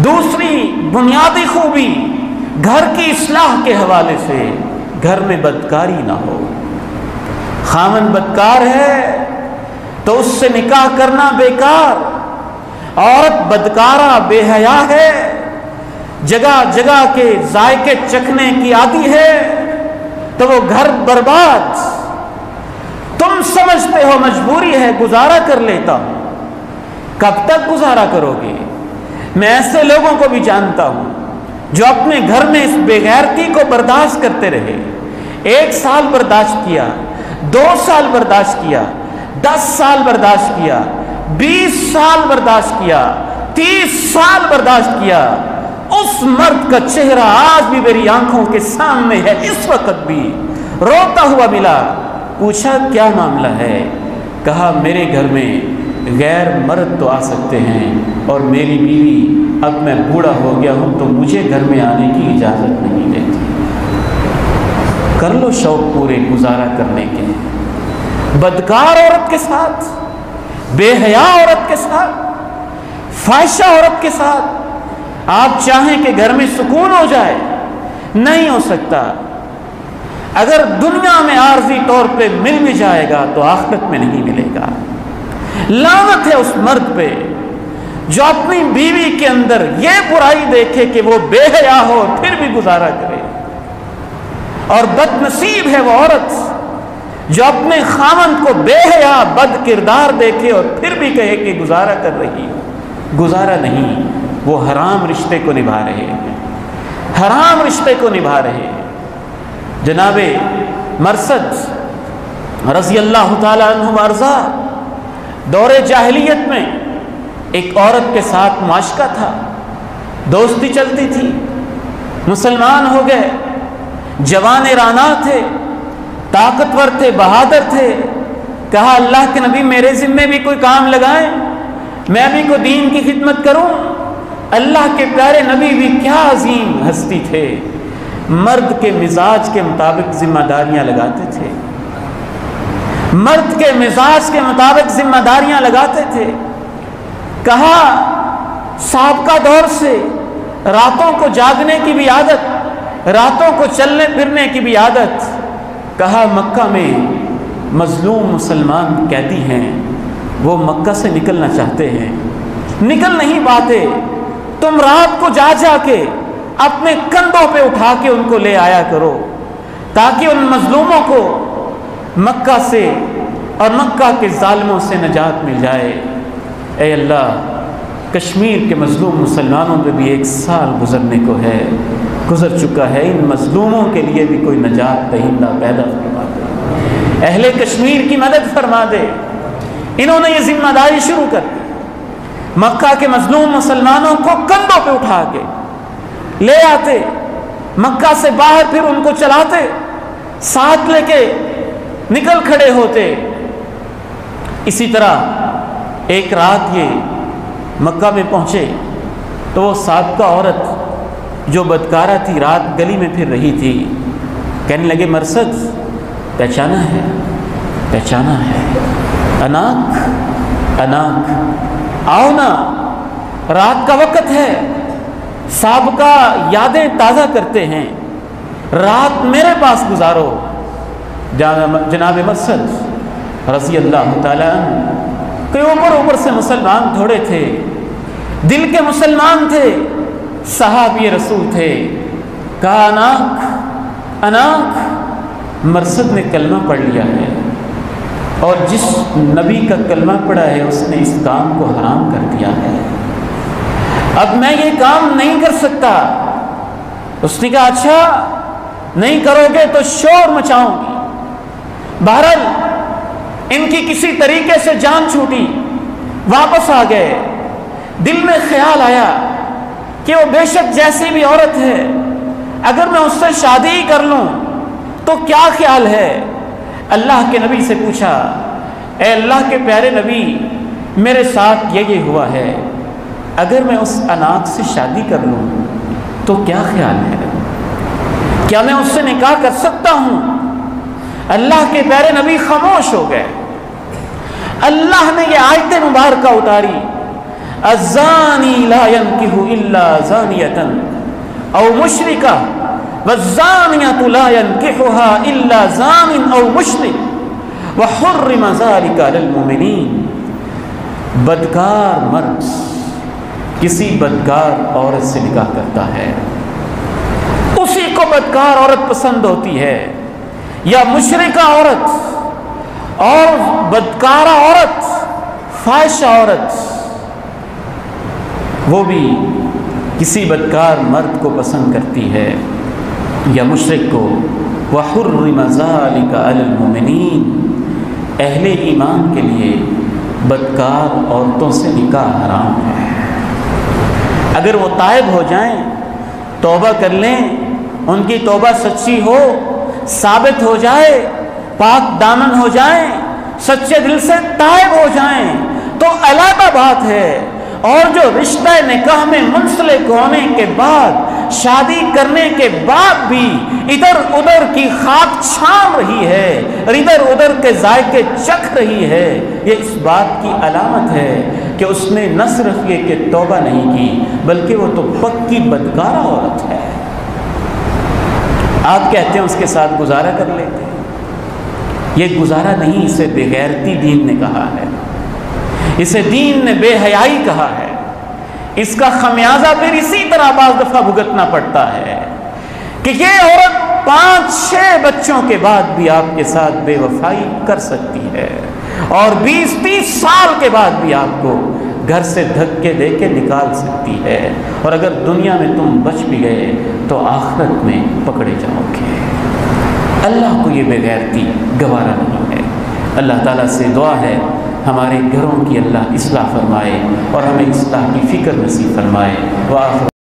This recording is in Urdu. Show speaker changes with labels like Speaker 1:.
Speaker 1: دوسری بنیادی خوبی گھر کی اصلاح کے حوالے سے گھر میں بدکاری نہ ہو۔ خامن بدکار ہے تو اس سے نکاح کرنا بیکار، عورت بدکارہ بے حیا ہے، جگہ جگہ کے ذائقے چکھنے کی عادی ہے تو وہ گھر برباد۔ تم سمجھتے ہو مجبوری ہے، گزارا کر لیتا ہوں، کب تک گزارا کرو گے؟ میں ایسے لوگوں کو بھی جانتا ہوں جو اپنے گھر میں اس بے غیرتی کو برداشت کرتے رہے، 1 سال برداشت کیا، 2 سال برداشت کیا، 10 سال برداشت کیا، 20 سال برداشت کیا، 30 سال bرداشت کیا۔ اس مرد کا چہرہ آج بھی میری آنکھوں کے سامنے ہے، اس وقت بھی روتا ہوا ملا۔ پوچھا کیا معاملہ ہے؟ کہا میرے گھر میں غیر مرد تو آ سکتے ہیں اور میری بیوی اب میں بوڑھا ہو گیا ہوں تو مجھے گھر میں آنے کی اجازت نہیں دیتی۔ کر لو شوق پورے گزارا کرنے کے، بدکار عورت کے ساتھ، بے حیا عورت کے ساتھ، فاحشہ عورت کے ساتھ آپ چاہیں کہ گھر میں سکون ہو جائے، نہیں ہو سکتا۔ اگر دنیا میں عارضی طور پہ مل بھی جائے گا تو آخرت میں نہیں ملے گا۔ لعنت ہے اس مرد پہ جو اپنی بیوی کے اندر یہ برائی دیکھے کہ وہ بے حیا ہو پھر بھی گزارا کرے، اور بد نصیب ہے وہ عورت جو اپنے خامن کو بے حیا بد کردار دیکھے اور پھر بھی کہے کہ گزارا کر رہی ہے۔ گزارا نہیں، وہ حرام رشتے کو نبھا رہے ہیں، حرام رشتے کو نبھا رہے ہیں۔ جناب مرثد رضی اللہ تعالی عنہ وارضا، دور جاہلیت میں ایک عورت کے ساتھ معاشقہ تھا، دوستی چلتی تھی، مسلمان ہو گئے، جوان رانا تھے، طاقتور تھے، بہادر تھے۔ کہا اللہ کے نبی میرے ذمے بھی کوئی کام لگائیں، میں بھی کوئی دین کی خدمت کروں۔ اللہ کے پیارے نبی بھی کیا عظیم ہستی تھے، مرد کے مزاج کے مطابق ذمہ داریاں لگاتے تھے، مرد کے مزاج کے مطابق ذمہ داریاں لگاتے تھے۔ کہا سابقہ دور سے راتوں کو جاگنے کی بھی عادت، راتوں کو چلنے پھرنے کی بھی عادت۔ کہا مکہ میں مظلوم مسلمان قیدی ہیں، وہ مکہ سے نکلنا چاہتے ہیں، نکل نہیں پاتے، تم رات کو جا جا کے اپنے کندھوں پہ اٹھا کے ان کو لے آیا کرو تاکہ ان مظلوموں کو مکہ سے اور مکہ کے ظالموں سے نجات مل جائے۔ اے اللہ، کشمیر کے مظلوم مسلمانوں پہ بھی 1 سال گزرنے کو ہے، گزر چکا ہے، ان مظلوموں کے لیے بھی کوئی نجات دہندہ پیدا فرما دے، اہل کشمیر کی مدد فرما دے۔ انہوں نے یہ ذمہ داری شروع کر دی، مکہ کے مظلوم مسلمانوں کو کندھوں پہ اٹھا کے لے آتے، مکہ سے باہر پھر ان کو چلاتے، ساتھ لے کے نکل کھڑے ہوتے۔ اسی طرح ایک رات یہ مکہ میں پہنچے تو وہ سابقہ عورت جو بدکارہ تھی رات گلی میں پھر رہی تھی، کہنے لگے مرثد پہچانا ہے، پہچانا ہے، اناک اناک، آؤ نا، رات کا وقت ہے، سابقہ یادیں تازہ کرتے ہیں، رات میرے پاس گزارو۔ جناب مرثد رضی اللہ تعالیٰ عنہ کہ اوپر سے مسلمان تھوڑے تھے، دل کے مسلمان تھے، صحابی رسول تھے۔ کہا اناک اناک، مرثد نے کلمہ پڑھ لیا ہے، اور جس نبی کا کلمہ پڑھا ہے اس نے اس کام کو حرام کر دیا ہے، اب میں یہ کام نہیں کر سکتا۔ اس نے کہا اچھا نہیں کرو گے تو شور مچاؤں گی۔ بہرحال ان کی کسی طریقے سے جان چھوٹی، واپس آ گئے۔ دل میں خیال آیا کہ وہ بے شک جیسی بھی عورت ہے، اگر میں اس سے شادی ہی کر لوں تو کیا خیال ہے؟ اللہ کے نبی سے پوچھا، اے اللہ کے پیارے نبی، میرے ساتھ یہ ہوا ہے، اگر میں اس اناک سے شادی کر لوں تو کیا خیال ہے؟ کیا میں اس سے نکاح کر سکتا ہوں؟ اللہ کے پیارے نبی خاموش ہو گئے۔ اللہ نے یہ آیت مبارکہ اتاری، الزانی لا ينکح الا زانیۃ او مشرکہ والزانیۃ لا ينکحها الا زان او مشرک وحرم ذلک علی المؤمنین۔ بدکار مرد کسی بدکار عورت سے نکاح کرتا ہے، اسی کو بدکار عورت پسند ہوتی ہے، یا مشرکہ عورت اور بدکارہ عورت، فاحشہ عورت، وہ بھی کسی بدکار مرد کو پسند کرتی ہے یا مشرک کو۔ وَحُرِّمَ ذَلِكَ عَلَى الْمُؤْمِنِينَ، اہل ایمان کے لیے بدکار عورتوں سے نکاح حرام ہے۔ اگر وہ تائب ہو جائیں، توبہ کر لیں، ان کی توبہ سچی ہو، ثابت ہو جائے، پاک دامن ہو جائیں، سچے دل سے تائب ہو جائیں تو علیحدہ بات ہے۔ اور جو رشتہ نکاح میں منسلک ہونے کے بعد، شادی کرنے کے بعد بھی ادھر ادھر کی خاک چھان رہی ہے اور ادھر ادھر کے ذائقے چکھ رہی ہے، یہ اس بات کی علامت ہے کہ اس نے نہ صرف یہ کہ توبہ نہیں کی بلکہ وہ تو پکی بدکارہ عورت ہے۔ آپ کہتے ہیں اس کے ساتھ گزارا کر لیتے ہیں، یہ گزارا نہیں، اسے بے غیرتی دین نے کہا ہے، اسے دین نے بے حیائی کہا ہے۔ اس کا خمیازہ پھر اسی طرح بعض دفعہ بھگتنا پڑتا ہے کہ یہ عورت 5-6 بچوں کے بعد بھی آپ کے ساتھ بے وفائی کر سکتی ہے اور 20-30 سال کے بعد بھی آپ کو گھر سے دھکے دے کے نکال سکتی ہے، اور اگر دنیا میں تم بچ بھی گئے تو آخرت میں پکڑے جاؤ گے۔ اللہ کو یہ بے غیرتی گوارا نہیں ہے۔ اللہ تعالیٰ سے دعا ہے ہمارے گھروں کی اللہ اصلاح فرمائے اور ہمیں اصلاح کی فکر نصیب فرمائے۔ وآخر